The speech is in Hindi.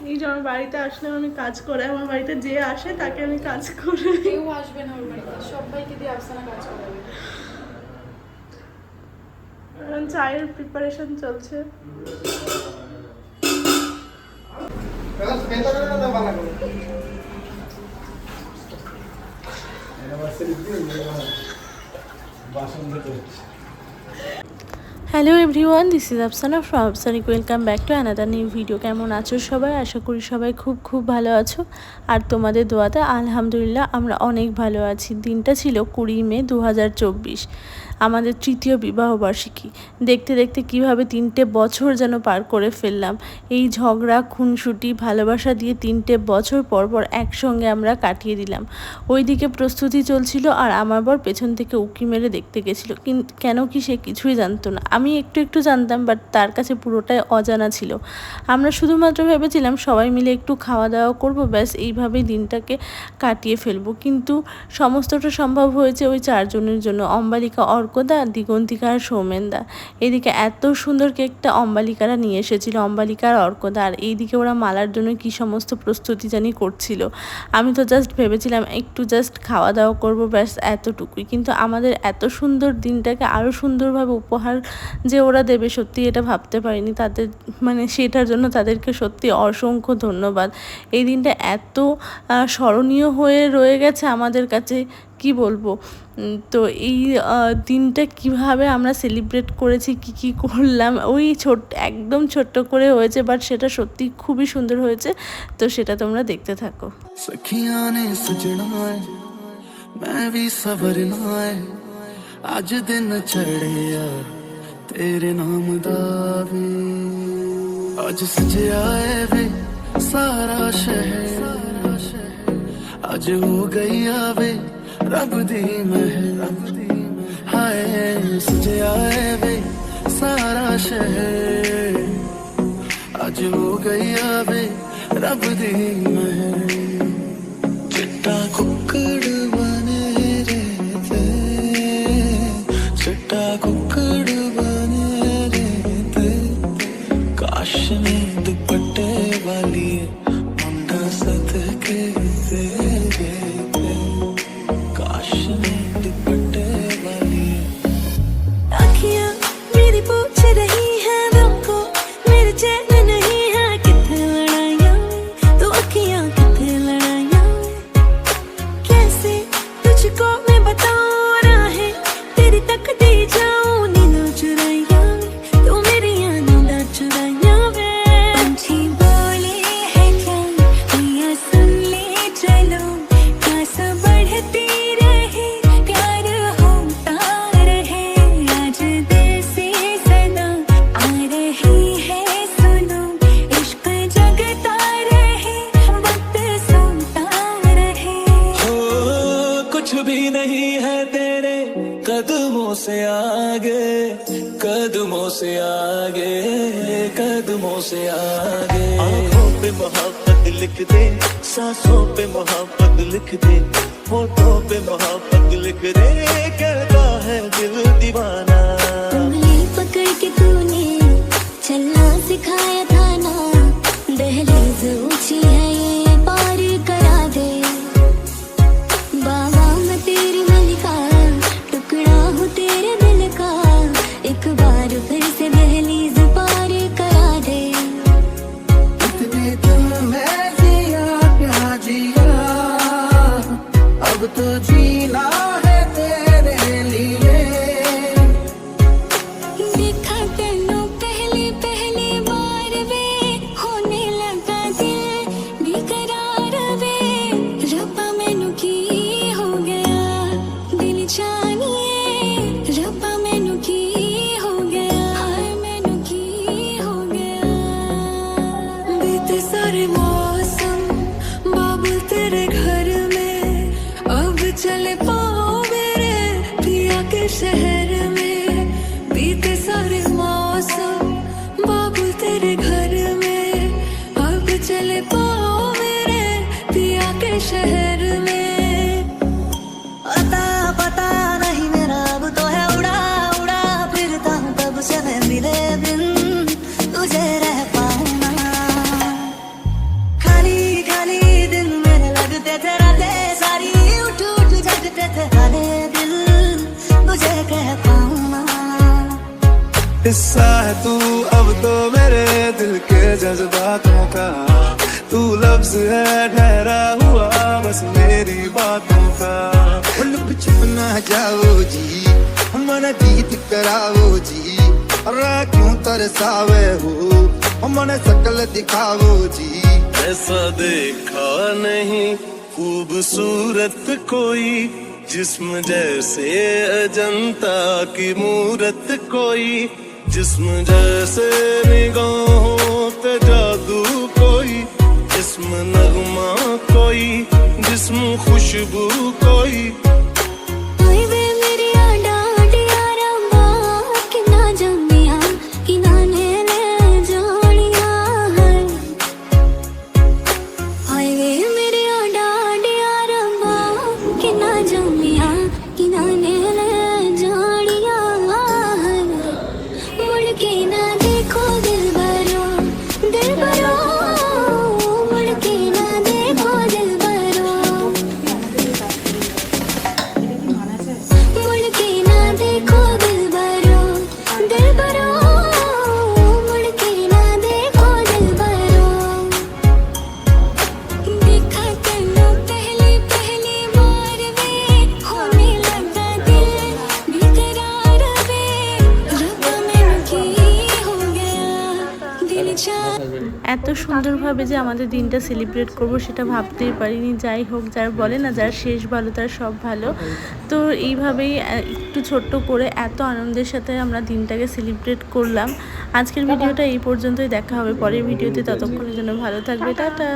এই যে আমার বাড়িতে আসলে আমি কাজ করে, আমার বাড়িতে যে আসে তাকে আমি কাজ করে। কেউ আসবে না ওর বাড়িতে, সবাইকে দিয়ে আফসানা কাজ করাবে। এখন চায়ের প্রিপারেশন চলছে। Hello everyone, this is Afsana from Afsanik. Welcome back to another new video. কেমন আছো সবাই? আশা করি সবাই খুব খুব ভালো আছো, আর তোমাদের দোয়াতে আলহামদুলিল্লাহ আমরা অনেক ভালো আছি। দিনটা ছিল 20 মে 2024, আমাদের তৃতীয় বিবাহবার্ষিকী। দেখতে দেখতে কিভাবে 3টে বছর যেন পার করে ফেললাম। এই ঝগড়া খুনসুটি ভালোবাসা দিয়ে 3টে বছর পর পর একসঙ্গে আমরা কাটিয়ে দিলাম। ওইদিকে প্রস্তুতি চলছিল, আর আমার বর পেছন থেকে উঁকি মেরে দেখতে গেছিল। কেন কি সে কিছুই জানতো না। আমি একটু একটু জানতাম, বাট তার কাছে পুরোটাই অজানা ছিল। আমরা শুধুমাত্র ভেবেছিলাম সবাই মিলে একটু খাওয়া দাওয়া করব, ব্যাস এইভাবেই দিনটাকে কাটিয়ে ফেলবো। কিন্তু সমস্তটা সম্ভব হয়েছে ওই 4 জনের জন্য: অম্বালিকা, অর্কদা, দিগন্তিকা আর সৌমেনদা। এদিকে এত সুন্দর কেকটা অম্বালিকারা নিয়ে এসেছিল, অম্বালিকা আর অর্কদা। আর এইদিকে ওরা মালার জন্য কি সমস্ত প্রস্তুতি জানি করছিল। আমি তো জাস্ট ভেবেছিলাম একটু জাস্ট খাওয়া দাওয়া করবো, ব্যাস এতটুকুই। কিন্তু আমাদের এত সুন্দর দিনটাকে আরও সুন্দরভাবে উপহার যে ওরা দেবে, সত্যি এটা ভাবতে পারিনি। তাদের সেটার জন্য তাদেরকে সত্যি অসংখ্য ধন্যবাদ। এই দিনটা এত স্মরণীয় হয়ে রয়ে গেছে আমাদের কাছে, কি বলবো। তো এই দিনটা কিভাবে আমরা সেলিব্রেট করেছি, কি করলাম, ওই একদম ছোট্ট করে হয়েছে, বাট সেটা সত্যি খুবই সুন্দর হয়েছে। তো সেটা তোমরা দেখতে থাকো। सखियां ने सजना है मैं भी सवरना है आज दिन चढ़े यार तेरे नाम दा वे आज सजया है वे सारा शहर आज हो गई आवे रब दी महल हाय सजया है वे सारा शहर आज हो गई आवे रब दी महल चिट्टा कुक्कड़ बने रहते चिट्टा कुक्कड़ बने रहते काश ने दुपट्टे वाली मुंडा सदके दे देते काश ने दुपट्टे वाली आँखियाँ मेरी पूछ रही है हमको मेरे चैन नहीं है कितने लड़ाइयाँ तो आँखियाँ कितने लड़ाइयाँ कैसे तुझको मैं बताऊँ राहें तेरी तक दे जाऊँ नींदों चुराइयाँ तो मेरी नींदा चुराइयाँ वे पंछी बोले है क्या मैया सुन ले चलो प्यास बढ़ती रहे प्यार होता रहे आज दिल से सदा आ रही है सुनो इश्क जगता रहे वक्त सोता रहे हो कुछ भी नहीं है तेरे कदमों से आगे कदमों से आगे कदमों से आगे आँखों पे मोहब्बत लिख दे सांसों पे मोहब्बत लिख दे होठों पे मोहब्बत लिख दे कहता है दिल दीवाना उंगली पकड़ के तूने चलना सिखाया था ना दहलीज ऊंची है ये पार करा दे बाबा मैं तेरी मलिका टुकड़ा हूँ तेरे दिल का एक बार फिर से दहलीज पार करा दे इतने दिल में जिया प्यार जिया अब तो जीना है तेरे लिए देखा तेनू पहली पहली बार वे होने लगा दिल बेकरार वे रब्बा मैनू की हो गया दिल जानिए रब्बा मैनू की हो गया हाय मैनू की हो गया बीते सारे मौसम बाबुल तेरे घर में अब चले पाओ मेरे पिया के शहर में बीते सारे मौसम बाबुल तेरे घर में अब चले पाओ मेरे पिया के शहर में अता पता नहीं मेरा अब तो है उड़ा उड़ा फिरता हूँ कब से मैं मिले बिन तुझे रह पाऊँ ना हिस्सा है तू अब तो मेरे दिल के जज्बातों का, तू लफ्ज है ठहरा हुआ बस मेरी बातों का। लुक छुप ना जाओ जी, मन जीत कराओ जी, अरे क्यों तरसावे हो मन शकल दिखाओ जी। ऐसा देखा नहीं खूबसूरत कोई, जिस्म जैसे अजंता की मूरत कोई, जिस्म जैसे निगाहों पे जादू कोई, जिस्म नगमा कोई, जिस्म खुशबू कोई। ओए वे मेरी डांडिया रंबा कि ना जमिया कि ना ने जोड़िया है। ओए वे मेरी डांडिया रंबा कि ना जमिया कि ना ने जोड़िया है। मुड़ के ना देखो दिल भरो मुड़ के ना देखो दिल भरो, मुड़ के ना देखो दिल भरो मुड़ के ना देखो दिल भरो। देखा तेनू पहली पहली बार वे होने लगा दिल बेकरार वे, रब मैनू की हो गया दिल चाह। এত সুন্দরভাবে যে আমাদের দিনটা সেলিব্রেট করব সেটা ভাবতেই পারিনি। যাই হোক, যার বলে না যার শেষ ভালো তার সব ভালো। তো এইভাবেই একটু ছোট্ট করে এত আনন্দের সাথে আমরা দিনটাকে সেলিব্রেট করলাম। আজকের ভিডিওটা এই পর্যন্তই, দেখা হবে পরের ভিডিওতে। ততক্ষণের জন্য ভালো থাকবে, টাটা।